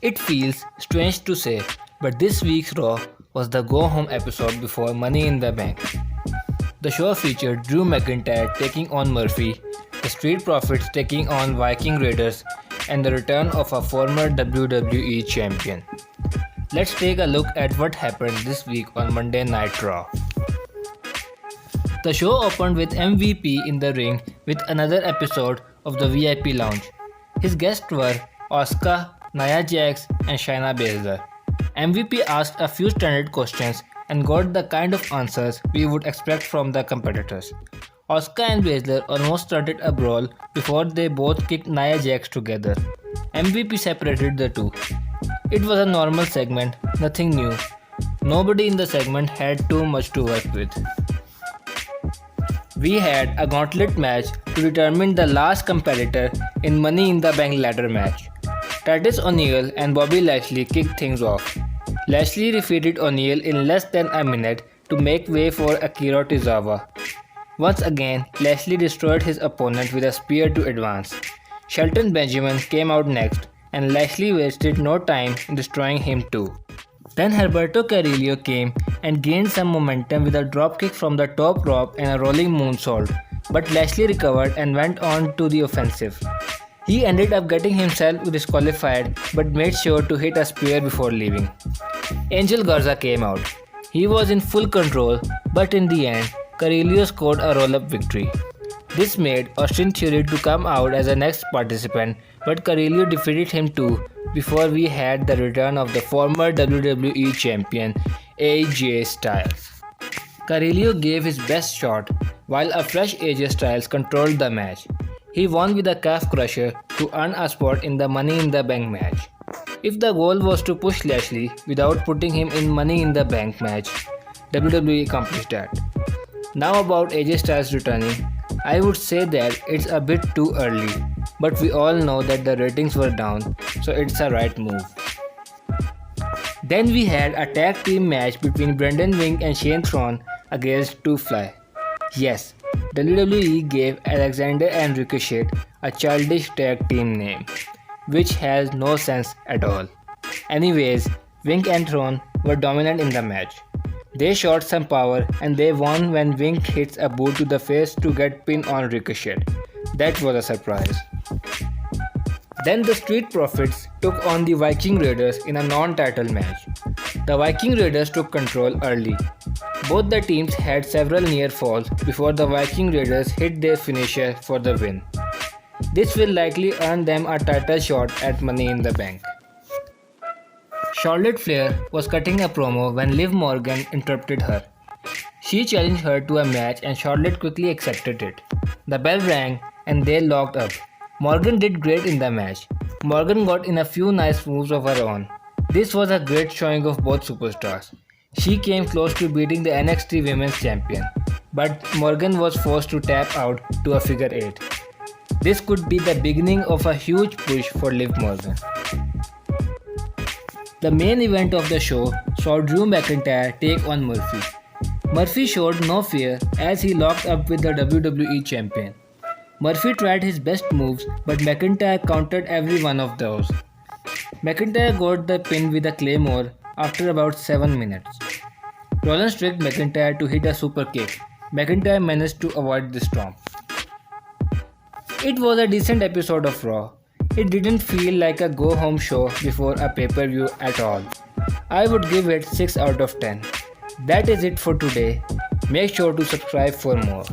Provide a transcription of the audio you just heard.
It feels strange to say, but this week's Raw was the go home episode before Money in the Bank. The show featured Drew McIntyre taking on Murphy, the Street Profits taking on Viking Raiders, and the return of a former WWE champion. Let's take a look at what happened this week on Monday Night Raw. The show opened with MVP in the ring with another episode of the VIP Lounge. His guests were Asuka, Nia Jax, and Shayna Baszler. MVP asked a few standard questions and got the kind of answers we would expect from the competitors. Asuka and Baszler almost started a brawl before they both kicked Nia Jax together. MVP separated the two. It was a normal segment, nothing new. Nobody in the segment had too much to work with. We had a gauntlet match to determine the last competitor in Money in the Bank ladder match. Titus O'Neil and Bobby Lashley kicked things off. Lashley defeated O'Neil in less than a minute to make way for Akira Tozawa. Once again, Lashley destroyed his opponent with a spear to advance. Shelton Benjamin came out next, and Lashley wasted no time in destroying him too. Then Alberto Carrillo came and gained some momentum with a dropkick from the top rope and a rolling moonsault, but Lashley recovered and went on to the offensive. He ended up getting himself disqualified but made sure to hit a spear before leaving. Angel Garza came out. He was in full control, but in the end, Carrillo scored a roll-up victory. This made Austin Theory to come out as the next participant, but Carrillo defeated him too before we had the return of the former WWE champion AJ Styles. Carrillo gave his best shot while a fresh AJ Styles controlled the match. He won with a calf crusher to earn a spot in the Money in the Bank match. If the goal was to push Lashley without putting him in Money in the Bank match, WWE accomplished that. Now about AJ Styles returning, I would say that it's a bit too early, but we all know that the ratings were down, so it's a right move. Then we had a tag team match between Brendan Wing and Shane Thorne against Two Fly. Yes, WWE gave Alexander and Ricochet a childish tag team name, which has no sense at all. Anyways, Wing and Thorne were dominant in the match. They showed some power and they won when Wing hits a boot to the face to get pinned on Ricochet. That was a surprise. Then the Street Profits took on the Viking Raiders in a non-title match. The Viking Raiders took control early. Both the teams had several near falls before the Viking Raiders hit their finisher for the win. This will likely earn them a title shot at Money in the Bank. Charlotte Flair was cutting a promo when Liv Morgan interrupted her. She challenged her to a match and Charlotte quickly accepted it. The bell rang and they locked up. Morgan did great in the match. Morgan got in a few nice moves of her own. This was a great showing of both superstars. She came close to beating the NXT Women's Champion, but Morgan was forced to tap out to a figure 8. This could be the beginning of a huge push for Liv Morgan. The main event of the show saw Drew McIntyre take on Murphy. Murphy showed no fear as he locked up with the WWE Champion. Murphy tried his best moves, but McIntyre countered every one of those. McIntyre got the pin with a claymore after about 7 minutes. Rollins tricked McIntyre to hit a super kick. McIntyre managed to avoid the stomp. It was a decent episode of Raw. It didn't feel like a go-home show before a pay-per-view at all. I would give it 6 out of 10. That is it for today. Make sure to subscribe for more.